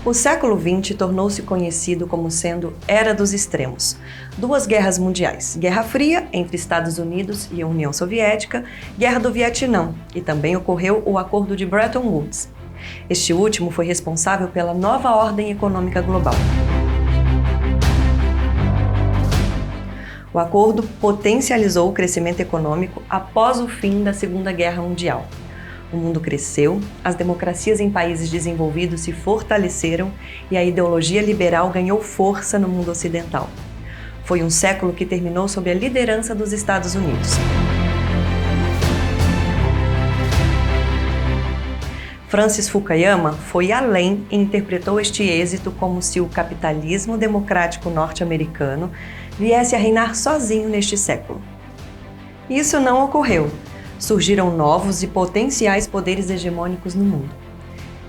O século XX tornou-se conhecido como sendo Era dos Extremos. Duas guerras mundiais, Guerra Fria entre Estados Unidos e a União Soviética, Guerra do Vietnã, e também ocorreu o Acordo de Bretton Woods. Este último foi responsável pela nova ordem econômica global. O acordo potencializou o crescimento econômico após o fim da Segunda Guerra Mundial. O mundo cresceu, as democracias em países desenvolvidos se fortaleceram e a ideologia liberal ganhou força no mundo ocidental. Foi um século que terminou sob a liderança dos Estados Unidos. Francis Fukuyama foi além e interpretou este êxito como se o capitalismo democrático norte-americano viesse a reinar sozinho neste século. Isso não ocorreu. Surgiram novos e potenciais poderes hegemônicos no mundo.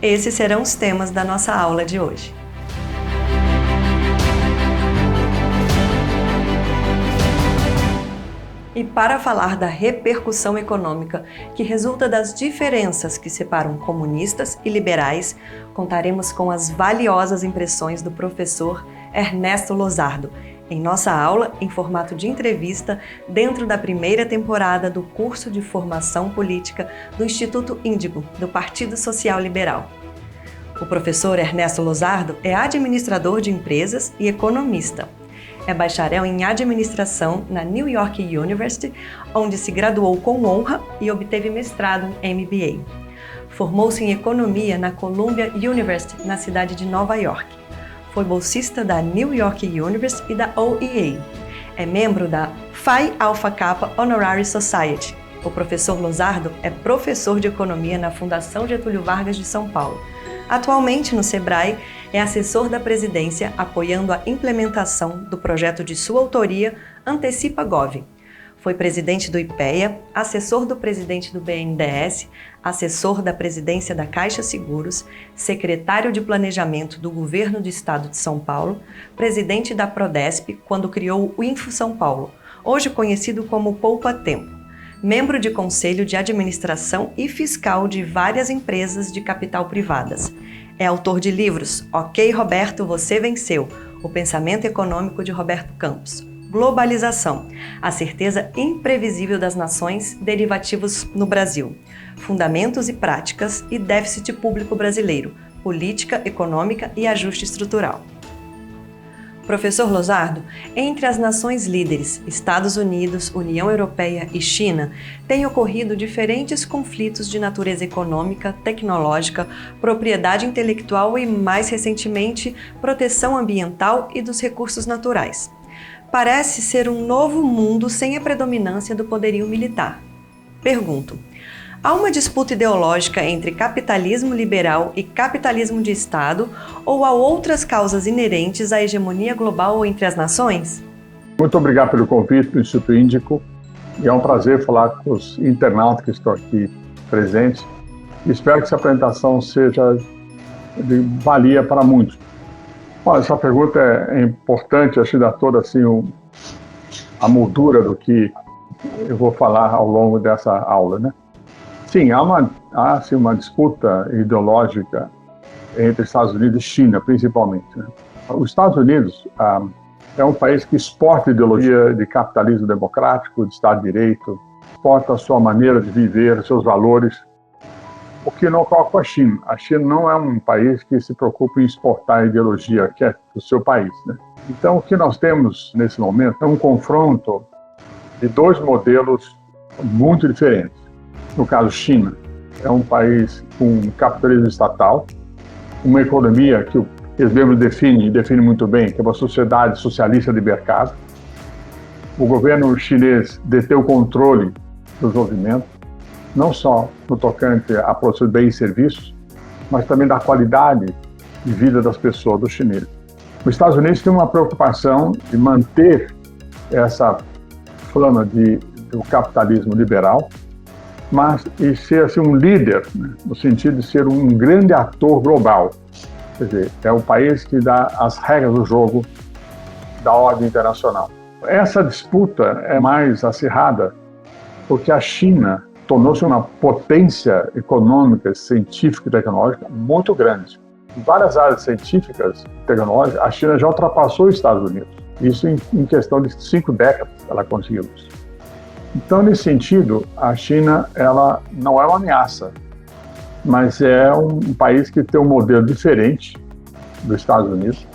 Esses serão os temas da nossa aula de hoje. E para falar da repercussão econômica que resulta das diferenças que separam comunistas e liberais, contaremos com as valiosas impressões do professor Ernesto Losardo, em nossa aula em formato de entrevista dentro da primeira temporada do curso de formação política do Instituto Índigo, do Partido Social Liberal. O professor Ernesto Losardo é administrador de empresas e economista. É bacharel em administração na New York University, onde se graduou com honra e obteve mestrado em MBA. Formou-se em economia na Columbia University, na cidade de Nova York. Foi bolsista da New York University e da OEA. É membro da Phi Alpha Kappa Honorary Society. O professor Losardo é professor de economia na Fundação Getúlio Vargas de São Paulo. Atualmente, no Sebrae, é assessor da presidência apoiando a implementação do projeto de sua autoria Antecipa Gov. Foi presidente do IPEA, assessor do presidente do BNDES, assessor da presidência da Caixa Seguros, secretário de Planejamento do Governo do Estado de São Paulo, presidente da Prodesp quando criou o Info São Paulo, hoje conhecido como Poupa Tempo, membro de conselho de administração e fiscal de várias empresas de capital privadas. É autor de livros Ok, Roberto, Você Venceu, O Pensamento Econômico de Roberto Campos, Globalização, a certeza imprevisível das nações, derivativos no Brasil, Fundamentos e Práticas e Déficit Público Brasileiro, Política Econômica e Ajuste Estrutural. Professor Losardo, entre as nações líderes, Estados Unidos, União Europeia e China, têm ocorrido diferentes conflitos de natureza econômica, tecnológica, propriedade intelectual e, mais recentemente, proteção ambiental e dos recursos naturais. Parece ser um novo mundo sem a predominância do poderio militar. Pergunto, há uma disputa ideológica entre capitalismo liberal e capitalismo de Estado ou há outras causas inerentes à hegemonia global entre as nações? Muito obrigado pelo convite do Instituto Índico e é um prazer falar com os internautas que estão aqui presentes. Espero que essa apresentação seja de valia para muitos. Olha, essa pergunta é importante, acho que dá toda assim, a moldura do que eu vou falar ao longo dessa aula, né? Sim, há assim, uma disputa ideológica entre Estados Unidos e China, principalmente, né? Os Estados Unidos é um país que exporta ideologia de capitalismo democrático, de Estado de Direito, exporta a sua maneira de viver, seus valores, o que não ocorre com a China. A China não é um país que se preocupa em exportar a ideologia que é do seu país, né? Então, o que nós temos nesse momento é um confronto de dois modelos muito diferentes. No caso, China é um país com capitalismo estatal, uma economia que eles mesmos definem muito bem, que é uma sociedade socialista de mercado. O governo chinês detém o controle do desenvolvimento, não só no tocante à produção de bens e serviços, mas também da qualidade de vida das pessoas, dos chineses. Os Estados Unidos têm uma preocupação de manter essa flama do capitalismo liberal, mas e ser assim, um líder, né, no sentido de ser um grande ator global. Quer dizer, é o país que dá as regras do jogo da ordem internacional. Essa disputa é mais acirrada porque a China tornou-se uma potência econômica, científica e tecnológica muito grande. Em várias áreas científicas e tecnológicas, a China já ultrapassou os Estados Unidos. Isso em questão de 5 décadas ela conseguiu isso. Então, nesse sentido, a China ela não é uma ameaça, mas é um país que tem um modelo diferente dos Estados Unidos,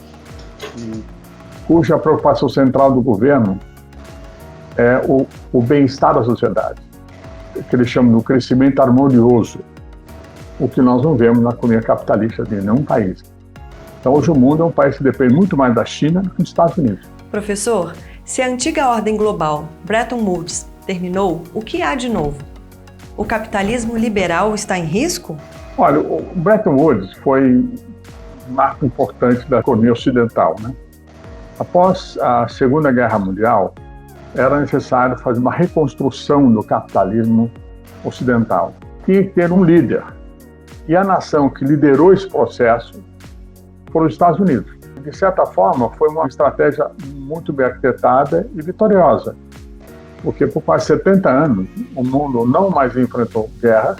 cuja preocupação central do governo é o bem-estar da sociedade, que eles chamam de crescimento harmonioso, o que nós não vemos na economia capitalista de nenhum país. Então, hoje o mundo é um país que depende muito mais da China do que dos Estados Unidos. Professor, se a antiga ordem global, Bretton Woods, terminou, o que há de novo? O capitalismo liberal está em risco? Olha, o Bretton Woods foi um marco importante da economia ocidental, né? Após a Segunda Guerra Mundial, era necessário fazer uma reconstrução do capitalismo ocidental. Tinha que ter um líder. E a nação que liderou esse processo foram os Estados Unidos. De certa forma, foi uma estratégia muito bem arquitetada e vitoriosa, porque por quase 70 anos o mundo não mais enfrentou guerras,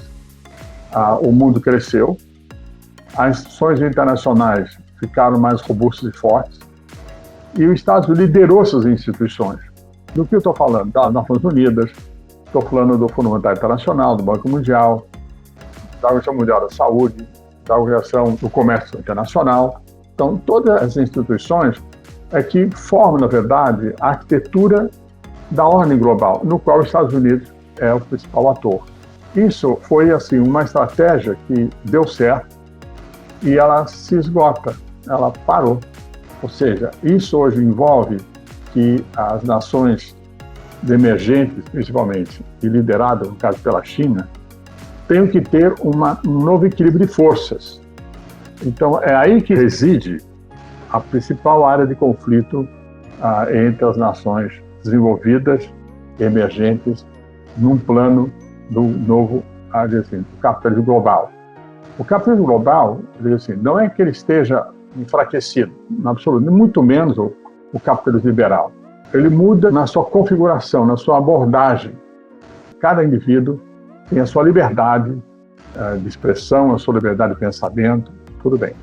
o mundo cresceu, as instituições internacionais ficaram mais robustas e fortes, e os Estados Unidos liderou essas instituições. Do que eu estou falando? Das Nações Unidas, estou falando do Fundo Monetário Internacional, do Banco Mundial, da Organização Mundial da Saúde, da Organização do Comércio Internacional. Então, todas as instituições que formam, na verdade, a arquitetura da ordem global, no qual os Estados Unidos é o principal ator. Isso foi, assim, uma estratégia que deu certo e ela se esgota, ela parou. Ou seja, isso hoje envolve que as nações emergentes, principalmente, e lideradas, no caso, pela China, tenham que ter um novo equilíbrio de forças. Então, é aí que reside a principal área de conflito entre as nações desenvolvidas e emergentes num plano do novo, assim, do capitalismo global. O capitalismo global, assim, não é que ele esteja enfraquecido, no absoluto, muito menos o capitalismo liberal. Ele muda na sua configuração, na sua abordagem. Cada indivíduo tem a sua liberdade de expressão, a sua liberdade de pensamento, tudo bem.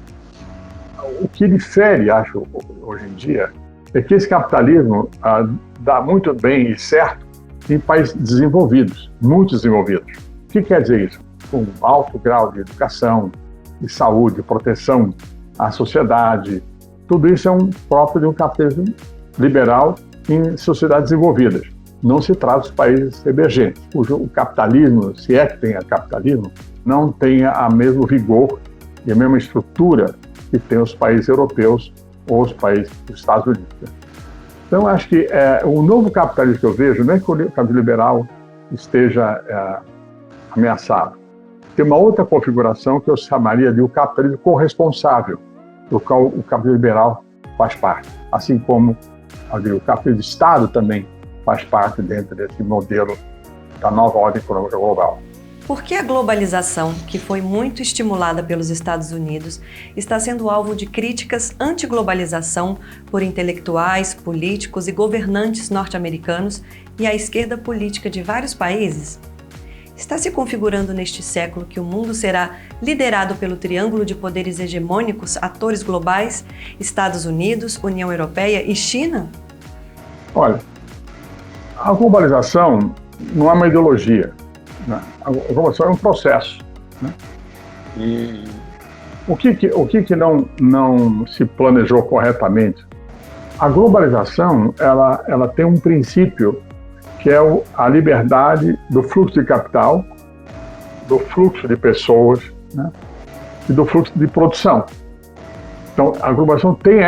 O que difere, acho, hoje em dia, é que esse capitalismo dá muito bem e certo em países desenvolvidos, muito desenvolvidos. O que quer dizer isso? Com alto grau de educação, de saúde, de proteção à sociedade. Tudo isso é próprio de um capitalismo liberal em sociedades desenvolvidas. Não se trata dos países emergentes, cujo o capitalismo, se é que tenha capitalismo, não tenha a mesmo vigor e a mesma estrutura que tem os países europeus ou os países dos Estados Unidos. Então, acho que o novo capitalismo que eu vejo não é que o capitalismo liberal esteja ameaçado. Tem uma outra configuração que eu chamaria de o capitalismo corresponsável, do qual o capitalismo liberal faz parte, assim como o capitalismo de Estado também faz parte dentro desse modelo da nova ordem econômica global. Por que a globalização, que foi muito estimulada pelos Estados Unidos, está sendo alvo de críticas anti-globalização por intelectuais, políticos e governantes norte-americanos e a esquerda política de vários países? Está se configurando neste século que o mundo será liderado pelo triângulo de poderes hegemônicos, atores globais, Estados Unidos, União Europeia e China? Olha, a globalização não é uma ideologia, né? A globalização é um processo, né? E o que não se planejou corretamente? A globalização ela tem um princípio que é a liberdade do fluxo de capital, do fluxo de pessoas, né? E do fluxo de produção. Então, a globalização tem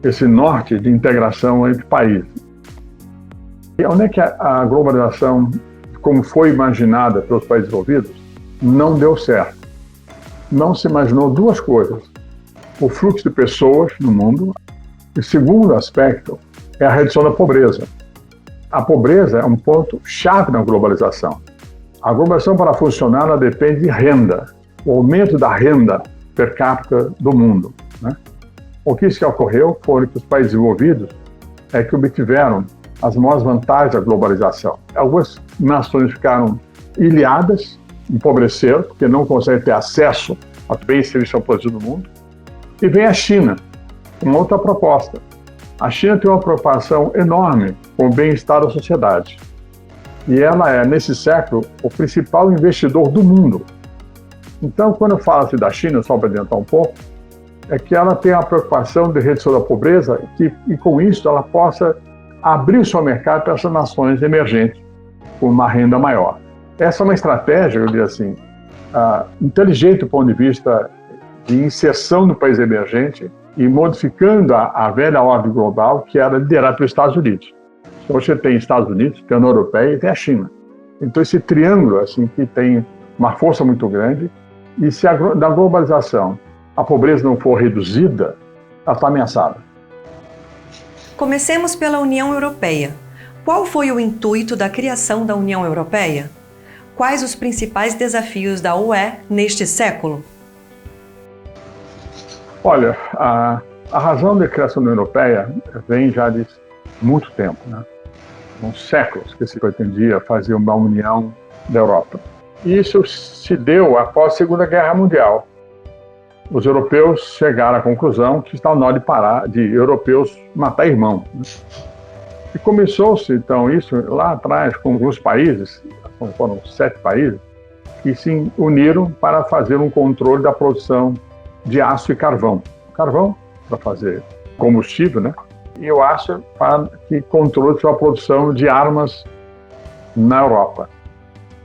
esse norte de integração entre países. E onde é que a globalização, como foi imaginada pelos países desenvolvidos, não deu certo? Não se imaginou duas coisas: o fluxo de pessoas no mundo, e o segundo aspecto é a redução da pobreza. A pobreza é um ponto chave na globalização. A globalização, para funcionar, ela depende de renda, o aumento da renda per capita do mundo, né? O que isso que ocorreu foi que os países desenvolvidos que obtiveram as maiores vantagens da globalização. Algumas nações ficaram ilhadas, empobreceram, porque não conseguem ter acesso os bens e serviços são produzidos no mundo. E vem a China, uma outra proposta. A China tem uma preocupação enorme com o bem-estar da sociedade. E ela é, nesse século, o principal investidor do mundo. Então, quando eu falo da China, só para adiantar um pouco, é que ela tem a preocupação de redução da pobreza e com isso ela possa abrir o seu mercado para essas nações emergentes com uma renda maior. Essa é uma estratégia, eu diria assim, inteligente do ponto de vista de inserção no país emergente e modificando a velha ordem global que era liderada pelos Estados Unidos. Então você tem Estados Unidos, tem a União Europeia e tem a China. Então esse triângulo assim, que tem uma força muito grande e se da globalização a pobreza não for reduzida, ela está ameaçada. Comecemos pela União Europeia. Qual foi o intuito da criação da União Europeia? Quais os principais desafios da UE neste século? Olha, a razão da criação da União Europeia vem já de muito tempo, né? Uns séculos que se pretendia fazer uma união da Europa. E isso se deu após a Segunda Guerra Mundial. Os europeus chegaram à conclusão que estava na hora de parar de europeus matar irmão. Né? E começou-se, então, isso lá atrás com alguns países, foram 7 países, que se uniram para fazer um controle da produção de aço e carvão. Carvão para fazer combustível, né? E o aço para que controle sua produção de armas na Europa.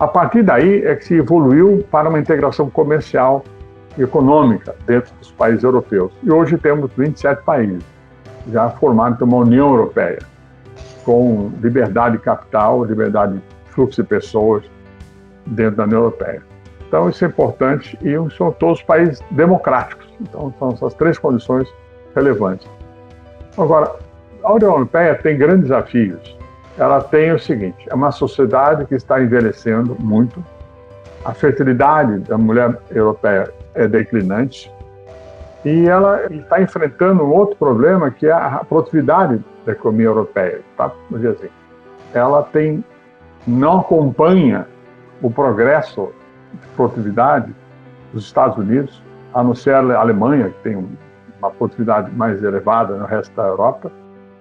A partir daí é que se evoluiu para uma integração comercial e econômica dentro dos países europeus. E hoje temos 27 países já formados uma União Europeia, com liberdade de capital, liberdade de fluxo de pessoas dentro da União Europeia. Então isso é importante e são todos países democráticos. Então são essas 3 condições relevantes. Agora, a União Europeia tem grandes desafios. Ela tem o seguinte, é uma sociedade que está envelhecendo muito, a fertilidade da mulher europeia é declinante e ela está enfrentando um outro problema que é a produtividade da economia europeia. Tá? Vamos dizer assim, ela não acompanha o progresso de produtividade dos Estados Unidos, a não ser a Alemanha, que tem uma produtividade mais elevada no resto da Europa,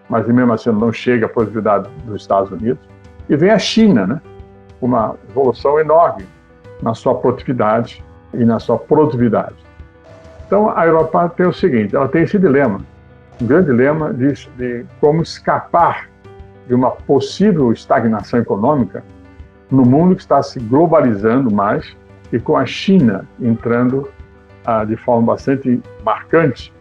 mas mesmo assim não chega à produtividade dos Estados Unidos. E vem a China, né? Uma evolução enorme na sua produtividade e na sua produtividade. Então a Europa tem o seguinte, ela tem esse dilema, um grande dilema de como escapar de uma possível estagnação econômica no mundo que está se globalizando mais e com a China entrando de forma bastante marcante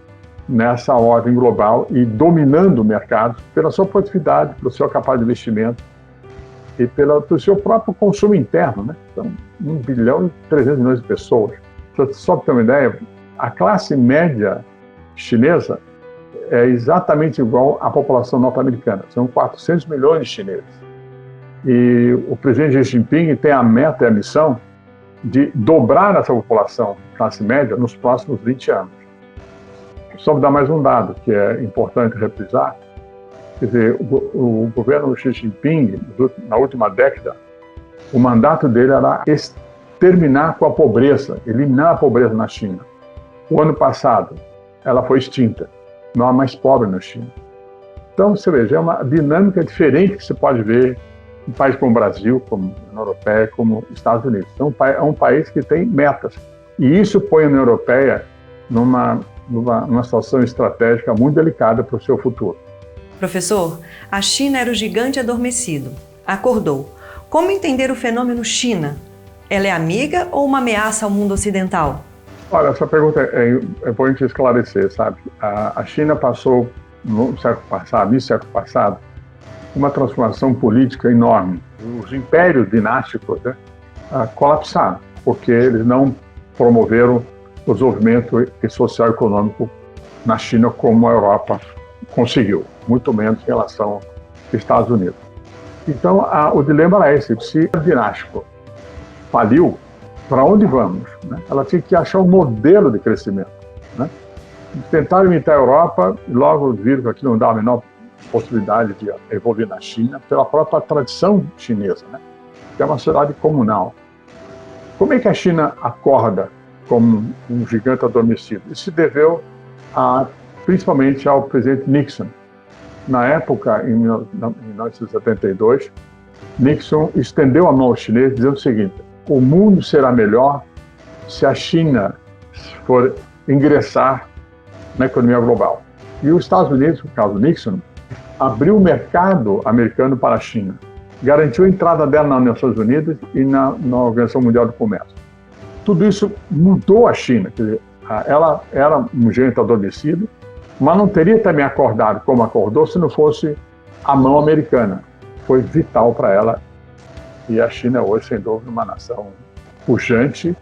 nessa ordem global e dominando o mercado pela sua produtividade, pelo seu capacidade de investimento e pelo seu próprio consumo interno, né? Então, 1 bilhão e 300 milhões de pessoas. Só para ter uma ideia, a classe média chinesa é exatamente igual à população norte-americana. São 400 milhões de chineses. E o presidente Xi Jinping tem a meta e a missão de dobrar essa população classe média nos próximos 20 anos. Só vou dar mais um dado que é importante reprisar. Quer dizer, o governo Xi Jinping, na última década, o mandato dele era exterminar com a pobreza, eliminar a pobreza na China. O ano passado, ela foi extinta. Não há mais pobre na China. Então, você veja, é uma dinâmica diferente que você pode ver em países como o Brasil, como a União Europeia, como os Estados Unidos. Então, é um país que tem metas. E isso põe a União Europeia numa situação estratégica muito delicada para o seu futuro. Professor, a China era o gigante adormecido. Acordou. Como entender o fenômeno China? Ela é amiga ou uma ameaça ao mundo ocidental? Olha, essa pergunta é bom a gente esclarecer, sabe? A China passou, no século passado, uma transformação política enorme. Os impérios dinásticos, né, colapsaram, porque eles não promoveram o desenvolvimento social e econômico na China como a Europa conseguiu, muito menos em relação aos Estados Unidos. Então, o dilema era esse: se o dinástico faliu, para onde vamos? Né? Ela tinha que achar um modelo de crescimento. Né? Tentaram imitar a Europa, e logo viram que aquilo não dava a menor possibilidade de evoluir na China, pela própria tradição chinesa, né? Que é uma sociedade comunal. Como é que a China acorda como um gigante adormecido. Isso se deveu principalmente ao presidente Nixon. Na época, em 1972, Nixon estendeu a mão aos chineses dizendo o seguinte: o mundo será melhor se a China for ingressar na economia global. E os Estados Unidos, no caso Nixon, abriu o mercado americano para a China, garantiu a entrada dela nas Nações Unidas e na Organização Mundial do Comércio. Tudo isso mudou a China. Quer dizer, ela era um gigante adormecido, mas não teria também acordado como acordou se não fosse a mão americana. Foi vital para ela. E a China hoje, sem dúvida, uma nação pujante,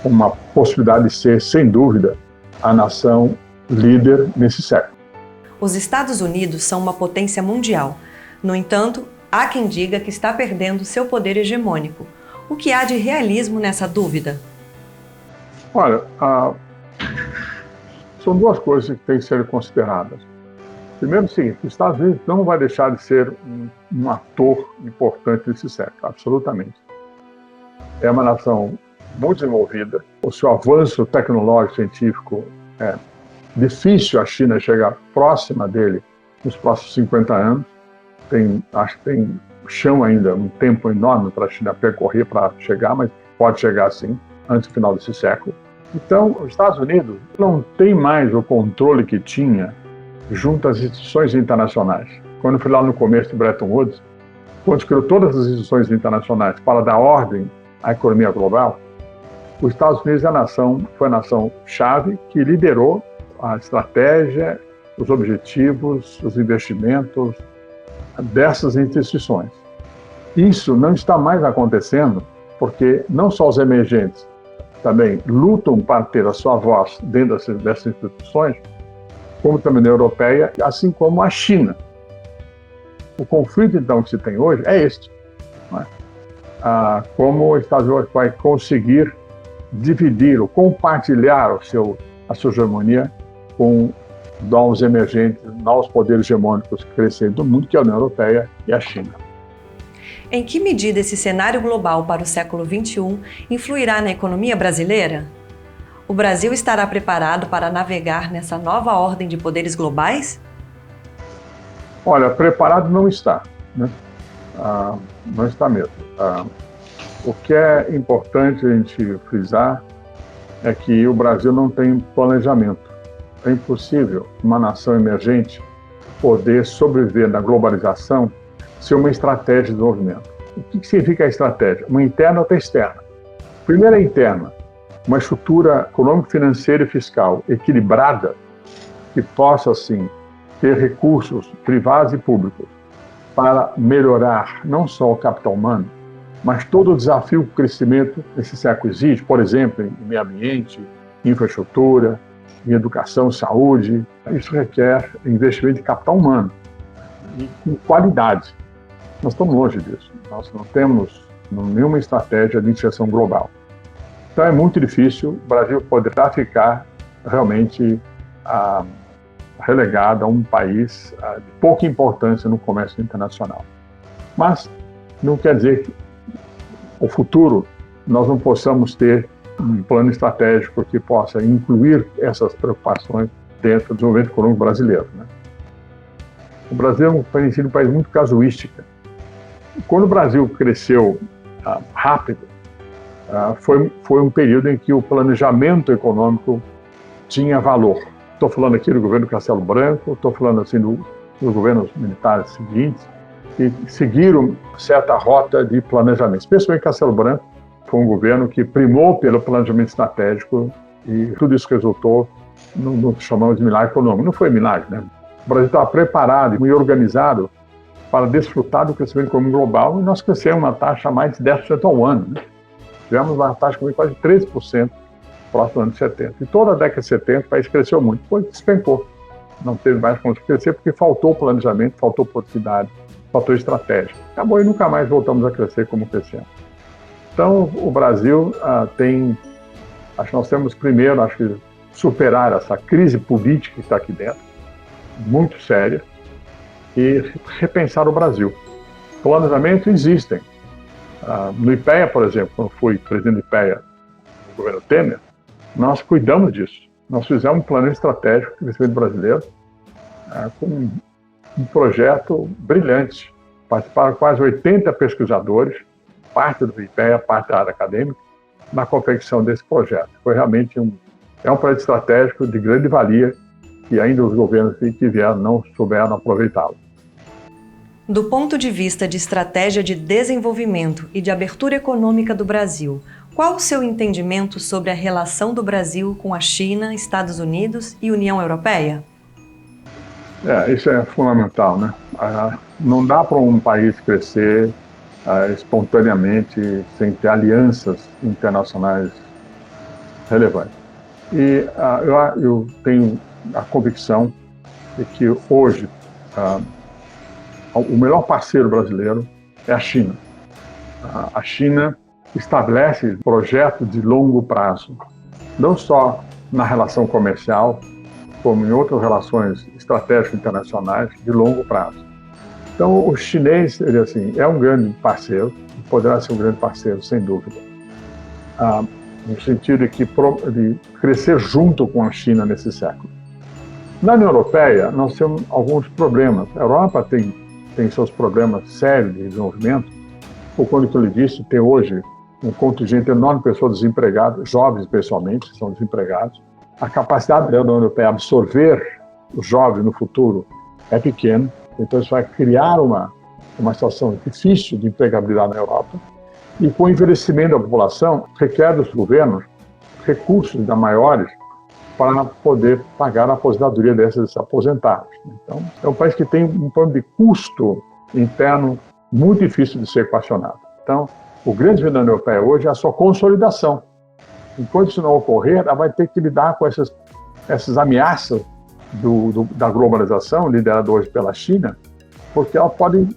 uma possibilidade de ser, sem dúvida, a nação líder nesse século. Os Estados Unidos são uma potência mundial. No entanto, há quem diga que está perdendo seu poder hegemônico. O que há de realismo nessa dúvida? Olha, são duas coisas que têm que ser consideradas. Primeiro, o seguinte: os Estados Unidos não vai deixar de ser um ator importante nesse século, absolutamente. É uma nação muito desenvolvida, o seu avanço tecnológico científico é difícil a China chegar próxima dele nos próximos 50 anos. Acho que tem chão ainda, um tempo enorme para a China percorrer para chegar, mas pode chegar sim, antes do final desse século. Então, os Estados Unidos não tem mais o controle que tinha junto às instituições internacionais. Quando eu fui lá no começo de Bretton Woods, quando criou todas as instituições internacionais para dar ordem à economia global, os Estados Unidos foi a nação-chave que liderou a estratégia, os objetivos, os investimentos dessas instituições. Isso não está mais acontecendo porque não só os emergentes também lutam para ter a sua voz dentro dessas instituições, como também na europeia, assim como a China. O conflito, então, que se tem hoje é este. Não é? Como os Estados Unidos vai conseguir dividir ou compartilhar a sua hegemonia com novos emergentes, novos poderes hegemônicos crescendo do mundo, que é a União Europeia e a China. Em que medida esse cenário global para o século XXI influirá na economia brasileira? O Brasil estará preparado para navegar nessa nova ordem de poderes globais? Olha, preparado não está, né? Não está mesmo. O que é importante a gente frisar é que o Brasil não tem planejamento. É impossível uma nação emergente poder sobreviver na globalização sem uma estratégia de desenvolvimento. O que significa a estratégia? Uma interna ou outra externa. Primeiro, a interna. Uma estrutura econômico-financeira e fiscal equilibrada que possa, assim, ter recursos privados e públicos para melhorar não só o capital humano, mas todo o desafio que o crescimento nesse século exige, por exemplo, em meio ambiente, infraestrutura, em educação, saúde. Isso requer investimento de capital humano e com qualidade. Nós estamos longe disso. Nós não temos nenhuma estratégia de inserção global. Então é muito difícil. O Brasil poderá ficar realmente relegado a um país de pouca importância no comércio internacional. Mas não quer dizer que no futuro nós não possamos ter um plano estratégico que possa incluir essas preocupações dentro do desenvolvimento econômico brasileiro, né? O Brasil tem sido um país muito casuístico. Quando o Brasil cresceu rápido, foi um período em que o planejamento econômico tinha valor. Estou falando aqui do governo Castelo Branco, estou falando assim dos governos militares seguintes, que seguiram certa rota de planejamento. Especialmente Castelo Branco foi um governo que primou pelo planejamento estratégico e tudo isso resultou no que chamamos de milagre econômico. Não foi milagre, né? O Brasil estava preparado e organizado para desfrutar do crescimento econômico global e nós crescemos uma taxa mais de 10% ao ano, né? Tivemos uma taxa de quase 13% no próximo ano de 70. E toda a década de 70 o país cresceu muito, depois despencou. Não teve mais como crescer porque faltou planejamento, faltou oportunidade, faltou estratégia. Acabou e nunca mais voltamos a crescer como crescemos. Então, o Brasil acho que nós temos primeiro, superar essa crise política que está aqui dentro, muito séria, e repensar o Brasil. Planejamentos existem. No IPEA, por exemplo, quando fui presidente do IPEA no governo Temer, nós cuidamos disso. Nós fizemos um plano estratégico de crescimento brasileiro com um projeto brilhante. Participaram quase 80 pesquisadores, parte do IPEA, parte da área acadêmica, na confecção desse projeto. Foi realmente um projeto estratégico de grande valia e ainda os governos que vieram não souberam aproveitá-lo. Do ponto de vista de estratégia de desenvolvimento e de abertura econômica do Brasil, qual o seu entendimento sobre a relação do Brasil com a China, Estados Unidos e União Europeia? Isso é fundamental, né? Não dá para um país crescer espontaneamente sem ter alianças internacionais relevantes. E eu tenho a convicção de que hoje o melhor parceiro brasileiro é a China. A China estabelece projetos de longo prazo, não só na relação comercial, como em outras relações estratégicas internacionais de longo prazo. Então, o chinês, ele assim, é um grande parceiro, poderá ser um grande parceiro, sem dúvida, no sentido de crescer junto com a China nesse século. Na União Europeia, nós temos alguns problemas. A Europa tem seus problemas sérios de desenvolvimento, por conta que eu lhe disse, tem hoje um contingente enorme de pessoas desempregadas, jovens especialmente, que são desempregados. A capacidade da União Europeia de absorver os jovens no futuro é pequena, então isso vai criar uma situação difícil de empregabilidade na Europa. E com o envelhecimento da população, requer dos governos recursos ainda maiores para poder pagar a aposentadoria desses aposentados. Então, é um país que tem um plano de custo interno muito difícil de ser equacionado. Então, o grande desafio da União Europeia hoje é a sua consolidação. Enquanto isso não ocorrer, ela vai ter que lidar com essas ameaças da globalização, liderada hoje pela China, porque ela pode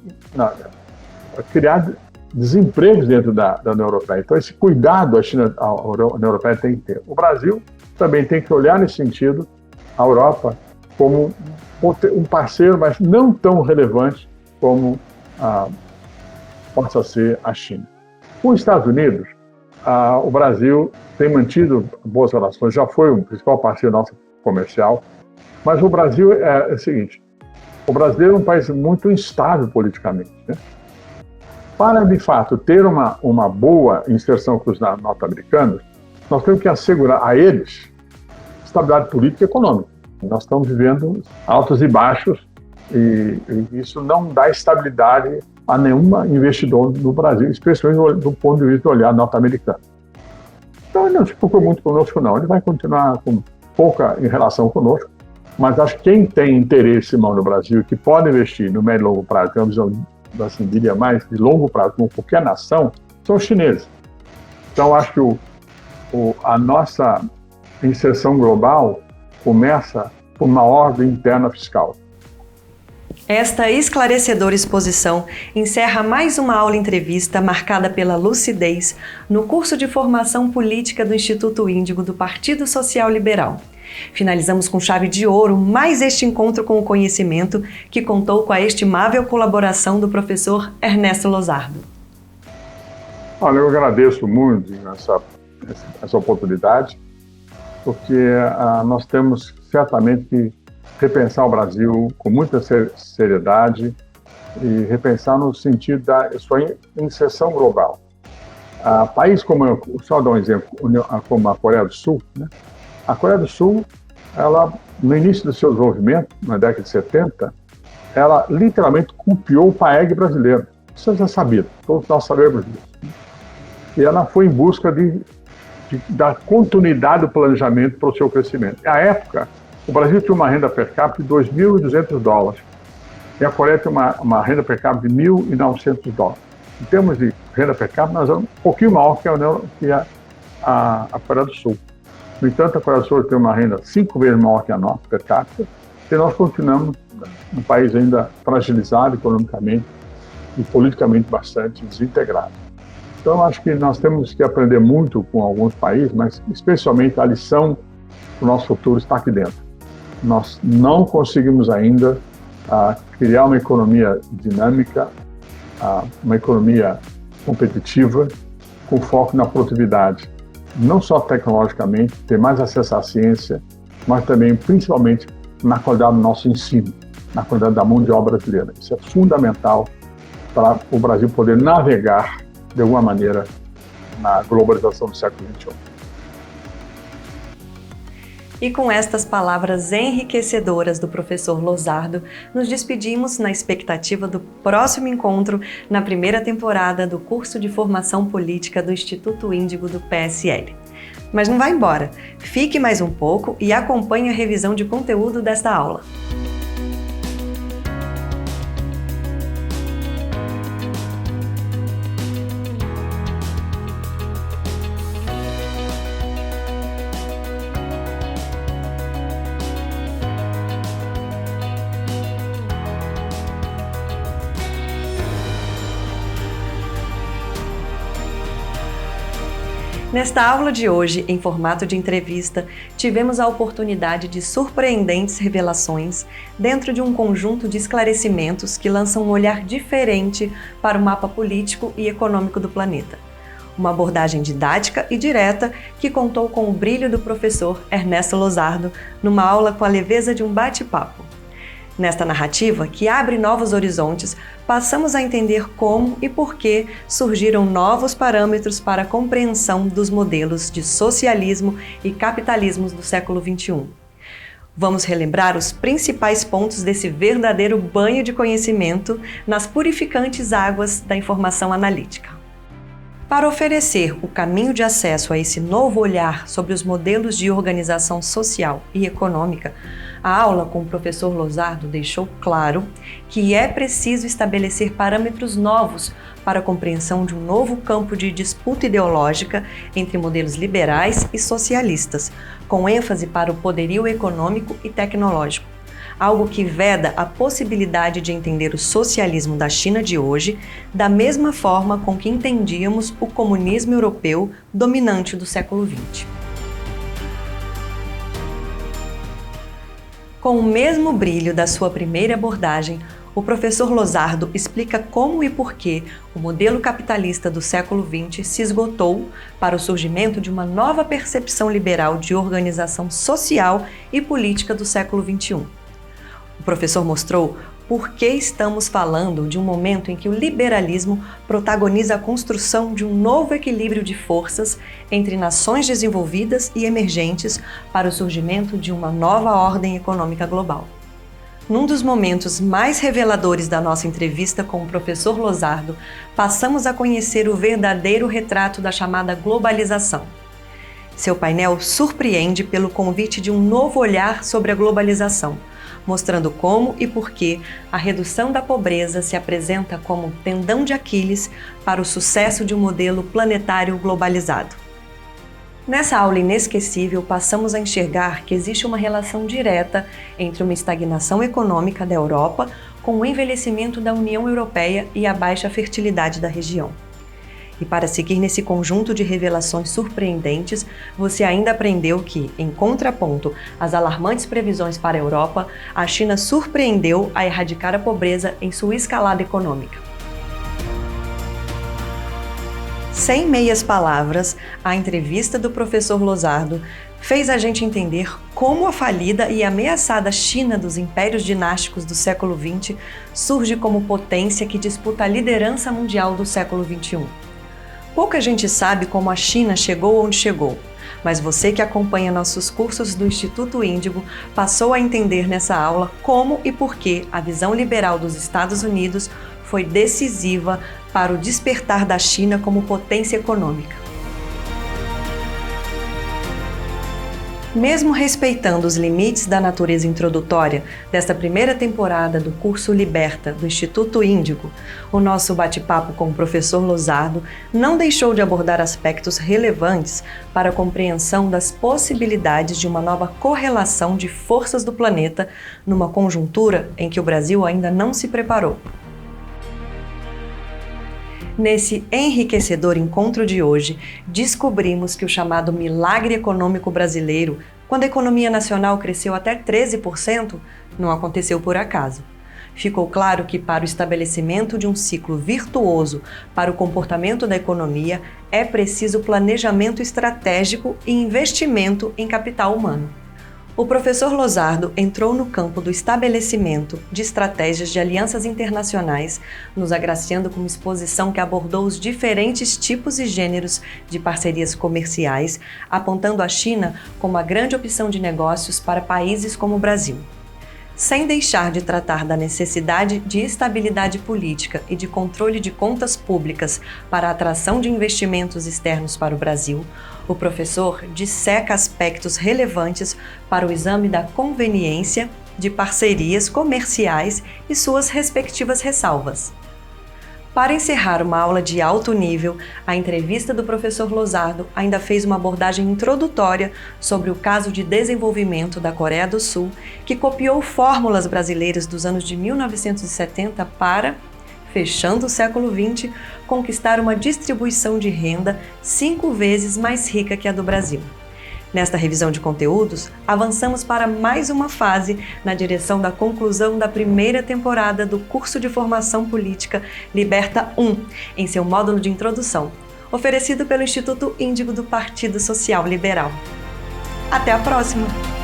criar desempregos dentro da União Europeia. Então, esse cuidado a União Europeia tem que ter. O Brasil também tem que olhar nesse sentido a Europa como um parceiro, mas não tão relevante como possa ser a China. Com os Estados Unidos, o Brasil tem mantido boas relações, já foi o principal parceiro nosso comercial, mas o Brasil é o seguinte, o Brasil é um país muito instável politicamente, né? Para, de fato, ter uma boa inserção com os norte-americanos, nós temos que assegurar a eles estabilidade política e econômica. Nós estamos vivendo altos e baixos e isso não dá estabilidade a nenhum investidor no Brasil, especialmente do ponto de vista do olhar norte-americano. Então, ele não se preocupa muito conosco, não. Ele vai continuar com pouca em relação conosco, mas acho que quem tem interesse no Brasil, que pode investir no médio e longo prazo, tem uma visão, assim, diria mais, de longo prazo, como qualquer nação, são os chineses. Então, acho que a nossa inserção global começa por uma ordem interna fiscal. Esta esclarecedora exposição encerra mais uma aula-entrevista marcada pela lucidez no curso de formação política do Instituto Índigo do Partido Social Liberal. Finalizamos com chave de ouro mais este encontro com o conhecimento que contou com a estimável colaboração do professor Ernesto Losardo. Olha, eu agradeço muito essa oportunidade, porque nós temos certamente que repensar o Brasil com muita seriedade e repensar no sentido da sua inserção global. País como, só dar um exemplo, como a Coreia do Sul, né? A Coreia do Sul, ela, no início do seu desenvolvimento, na década de 70, ela literalmente copiou o PAEG brasileiro. Isso já é sabido, todos nós sabemos disso. E ela foi em busca de dar continuidade do planejamento para o seu crescimento. À época, o Brasil tinha uma renda per capita de $2.200 e a Coreia tem uma renda per capita de $1.900. Em termos de renda per capita, nós somos um pouquinho maior que a Coreia do Sul. No entanto, a Coreia do Sul tem uma renda 5 vezes maior que a nossa per capita e nós continuamos um país ainda fragilizado economicamente e politicamente bastante desintegrado. Então, acho que nós temos que aprender muito com alguns países, mas especialmente a lição do nosso futuro está aqui dentro. Nós não conseguimos ainda criar uma economia dinâmica, uma economia competitiva, com foco na produtividade. não só tecnologicamente, ter mais acesso à ciência, mas também, principalmente, na qualidade do nosso ensino, na qualidade da mão de obra brasileira. Isso é fundamental para o Brasil poder navegar, de alguma maneira, na globalização do século XXI. E com estas palavras enriquecedoras do professor Losardo, nos despedimos na expectativa do próximo encontro na primeira temporada do curso de formação política do Instituto Índigo do PSL. Mas não vá embora, fique mais um pouco e acompanhe a revisão de conteúdo desta aula. Nesta aula de hoje, em formato de entrevista, tivemos a oportunidade de surpreendentes revelações dentro de um conjunto de esclarecimentos que lançam um olhar diferente para o mapa político e econômico do planeta. Uma abordagem didática e direta que contou com o brilho do professor Ernesto Losardo numa aula com a leveza de um bate-papo. Nesta narrativa, que abre novos horizontes, passamos a entender como e por que surgiram novos parâmetros para a compreensão dos modelos de socialismo e capitalismo do século XXI. Vamos relembrar os principais pontos desse verdadeiro banho de conhecimento nas purificantes águas da informação analítica. Para oferecer o caminho de acesso a esse novo olhar sobre os modelos de organização social e econômica, a aula com o professor Losardo deixou claro que é preciso estabelecer parâmetros novos para a compreensão de um novo campo de disputa ideológica entre modelos liberais e socialistas, com ênfase para o poderio econômico e tecnológico, algo que veda a possibilidade de entender o socialismo da China de hoje da mesma forma com que entendíamos o comunismo europeu dominante do século XX. Com o mesmo brilho da sua primeira abordagem, o professor Losardo explica como e por que o modelo capitalista do século XX se esgotou para o surgimento de uma nova percepção liberal de organização social e política do século XXI. O professor mostrou por que estamos falando de um momento em que o liberalismo protagoniza a construção de um novo equilíbrio de forças entre nações desenvolvidas e emergentes para o surgimento de uma nova ordem econômica global. Num dos momentos mais reveladores da nossa entrevista com o professor Losardo, passamos a conhecer o verdadeiro retrato da chamada globalização. Seu painel surpreende pelo convite de um novo olhar sobre a globalização, mostrando como e por que a redução da pobreza se apresenta como tendão de Aquiles para o sucesso de um modelo planetário globalizado. Nessa aula inesquecível, passamos a enxergar que existe uma relação direta entre uma estagnação econômica da Europa com o envelhecimento da União Europeia e a baixa fertilidade da região. E para seguir nesse conjunto de revelações surpreendentes, você ainda aprendeu que, em contraponto às alarmantes previsões para a Europa, a China surpreendeu a erradicar a pobreza em sua escalada econômica. Sem meias palavras, a entrevista do professor Losardo fez a gente entender como a falida e ameaçada China dos impérios dinásticos do século XX surge como potência que disputa a liderança mundial do século XXI. Pouca gente sabe como a China chegou onde chegou, mas você que acompanha nossos cursos do Instituto Índigo passou a entender nessa aula como e por que a visão liberal dos Estados Unidos foi decisiva para o despertar da China como potência econômica. Mesmo respeitando os limites da natureza introdutória desta primeira temporada do curso Liberta do Instituto Índigo, o nosso bate-papo com o professor Losardo não deixou de abordar aspectos relevantes para a compreensão das possibilidades de uma nova correlação de forças do planeta numa conjuntura em que o Brasil ainda não se preparou. Nesse enriquecedor encontro de hoje, descobrimos que o chamado milagre econômico brasileiro, quando a economia nacional cresceu até 13%, não aconteceu por acaso. Ficou claro que para o estabelecimento de um ciclo virtuoso para o comportamento da economia, é preciso planejamento estratégico e investimento em capital humano. O professor Losardo entrou no campo do estabelecimento de estratégias de alianças internacionais, nos agraciando com uma exposição que abordou os diferentes tipos e gêneros de parcerias comerciais, apontando a China como a grande opção de negócios para países como o Brasil. Sem deixar de tratar da necessidade de estabilidade política e de controle de contas públicas para a atração de investimentos externos para o Brasil, o professor disseca aspectos relevantes para o exame da conveniência de parcerias comerciais e suas respectivas ressalvas. Para encerrar uma aula de alto nível, a entrevista do professor Losardo ainda fez uma abordagem introdutória sobre o caso de desenvolvimento da Coreia do Sul, que copiou fórmulas brasileiras dos anos de 1970 para, fechando o século XX, conquistar uma distribuição de renda 5 vezes mais rica que a do Brasil. Nesta revisão de conteúdos, avançamos para mais uma fase na direção da conclusão da primeira temporada do curso de formação política Liberta 1, em seu módulo de introdução, oferecido pelo Instituto Índigo do Partido Social Liberal. Até a próxima!